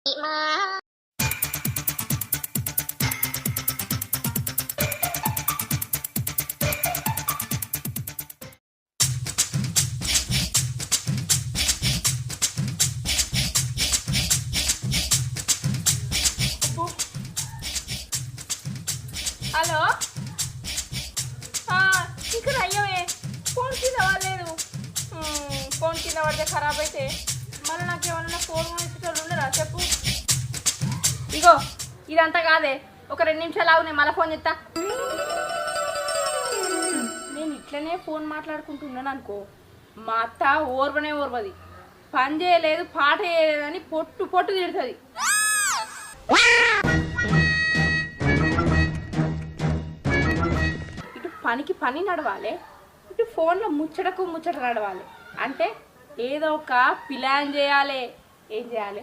Hello, ఇక్కడ అయ్యవే phone కింద పడలేదు. ఫోన్ కింద పడితే ఖరాబ్ అయితే మళ్ళీ నాకు ఏమన్నా ఫోన్ కొనిచ్చేటోళ్ళు ఉండరా చెప్పు. ఇగో ఇదంతా కాదే, ఒక 2 నిమిషాలు ఆగు, నేను మళ్ళీ ఫోన్ చేస్తా. నేను ఇట్లనే ఫోన్ మాట్లాడుకుంటున్నాను అనుకో, మా అత్త ఓర్వది, పని చేయలేదు పాట చేయలేదు అని పొట్టు తిడుతుంది. ఇటు పనికి పని నడవాలి, ఇటు ఫోన్లో ముచ్చట నడవాలి. అంటే ఏదో ఒక ప్లాన్ చేయాలి. ఏం చేయాలి?